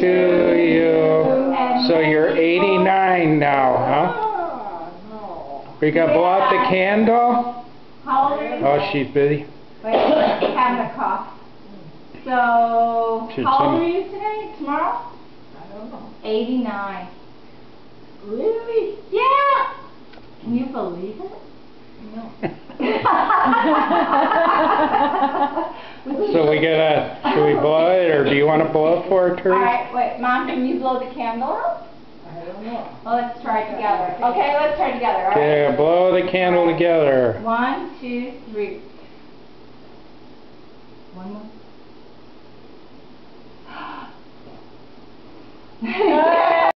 to you. So you're 89 now, huh? We got to blow out the candle? How old are you? Oh, she's busy. Wait, having a cough. So, how old are you today? Tomorrow? I don't know. 89. Really? Yeah! Can you believe it? No. So should we blow it, or do you want to blow it for her, Teresa? Alright, wait, Mom, can you blow the candle out? I don't know. Well, let's try it together. Okay, let's try it together, alright? Okay, blow the candle together. 1, 2, 3. One more.